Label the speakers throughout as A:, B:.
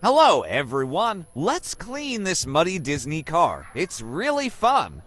A: Hello, everyone. Let's clean this muddy Disney car. It's really fun.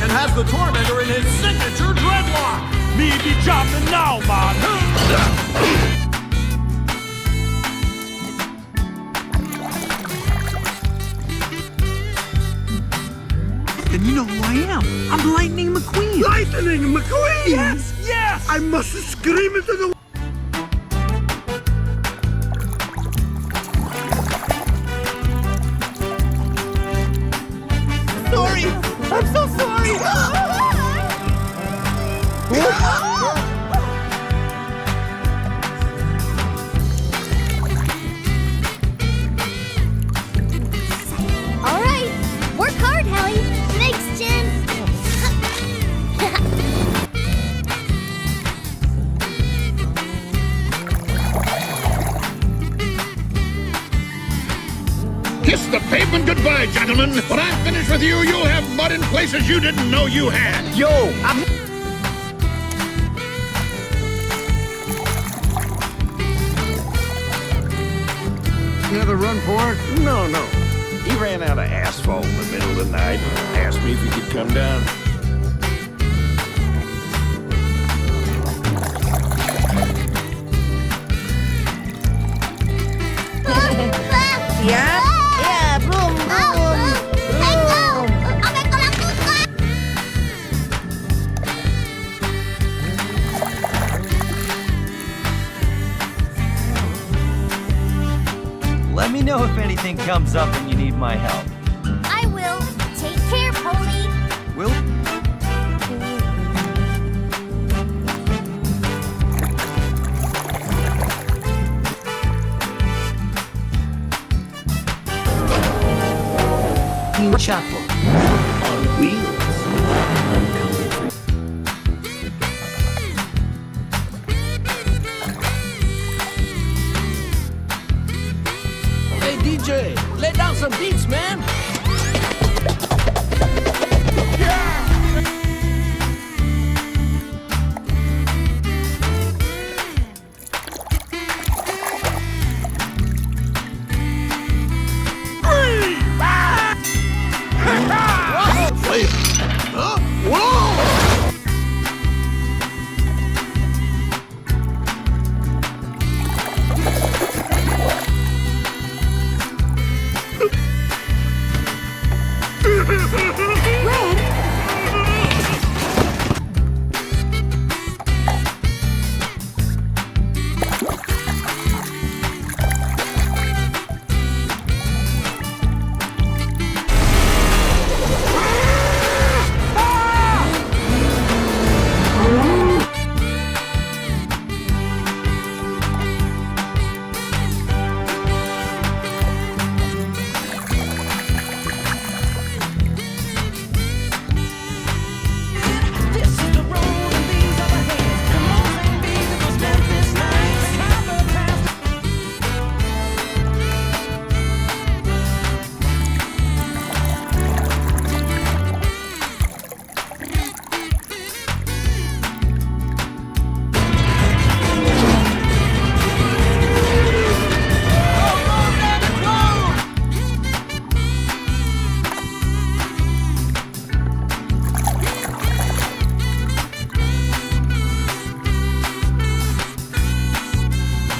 B: Has the tormentor in his signature dreadlock. Me be jumping now, man.
C: Then you know who I am. I'm Lightning McQueen.
D: Lightning McQueen!
C: Yes, yes!
D: I must scream into the...
C: Sorry! I'm so sorry!
E: All right, work hard, Hallie. Thanks, Jen.
D: Kiss the pavement goodbye, gentlemen. When I'm finished with you, you'll have mud in places you didn't know you had.
C: Yo, I'm...
D: You have a run for it?
F: No. He ran out of asphalt in the middle of the night and asked me if he could come down.
E: Yeah, boom, boom.
G: comes up and you need my help.
E: I will. Take care, Pony.
C: Will?
G: New chapel on wheels.
B: Hey, DJ, lay down some beats, man.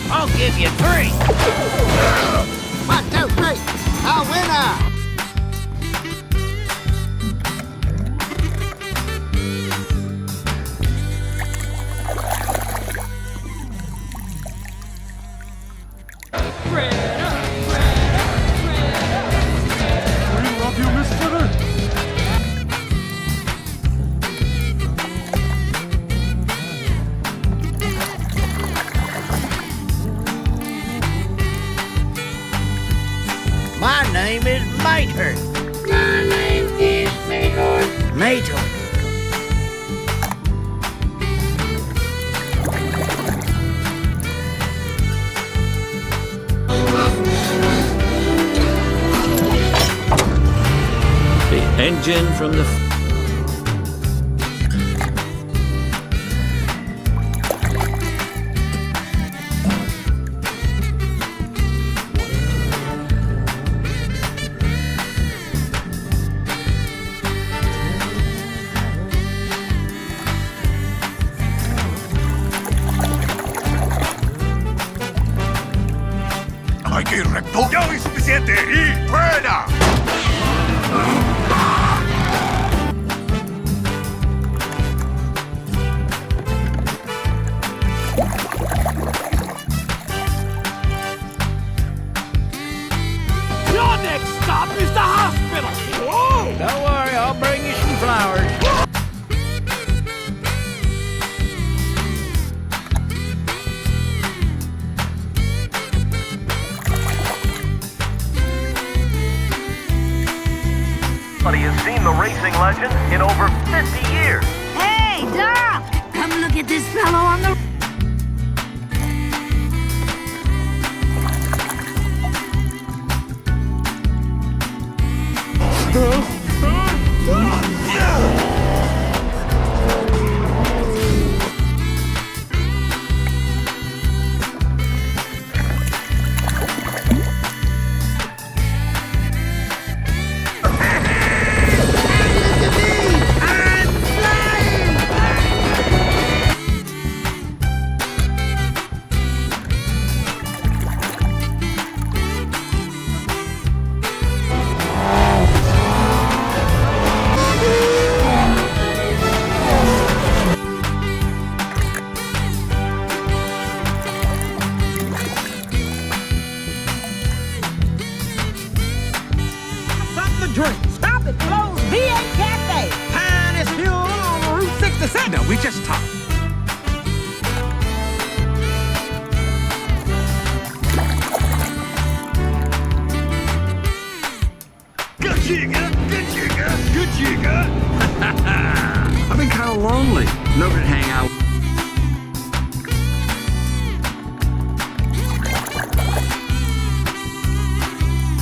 F: I'll give you 3.
H: 1, 2, 3. A winner!
B: We love you, Miss Flitter.
H: My name is Mater.
D: My name is Mater.
H: Mater.
F: The engine from the...
D: Hay que ir recto. Ya es suficiente. Y fuera.
B: Your next stop is the hospital. Whoa!
F: Don't worry, I'll bring you some flowers.
G: Nobody has seen the racing legend in over 50 years.
E: Hey, Doc! Come look at this fellow on the...
H: drink. Stop at Flo's V8 Cafe. Finest fuel on Route 66.
C: No, we just talk.
F: Good jigger, good jigger, good jigger.
C: I've been kind of lonely. Nobody to hang out.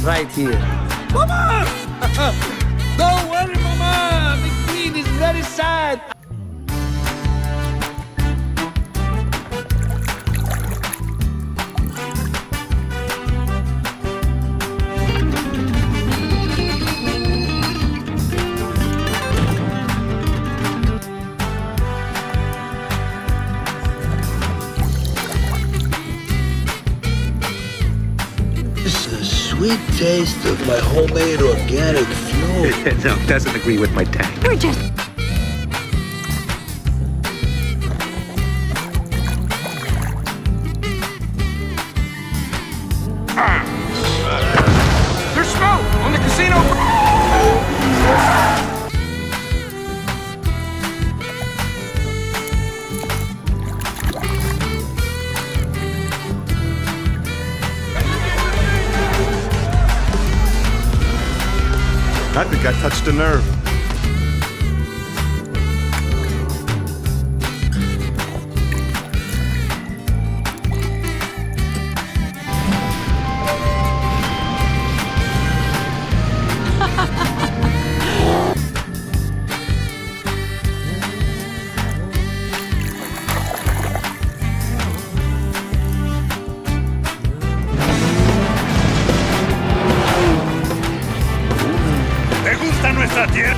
H: Right here.
B: Mama! Don't worry, Mama. McQueen is very sad.
I: This is a sweet taste of my homemade organic fuel.
F: No, doesn't agree with my tank.
E: We're just...
B: There's smoke on the casino.
F: I think I touched a nerve. ¿Te gusta nuestra tierra?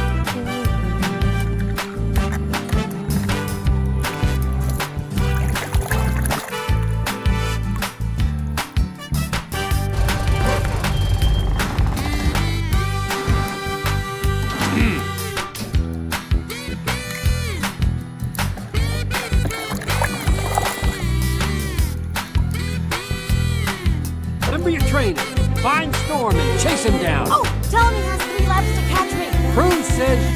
H: Remember your training. Find Storm and chase him down.
E: Oh, tell him he has 3 laps to catch me.
H: Prune says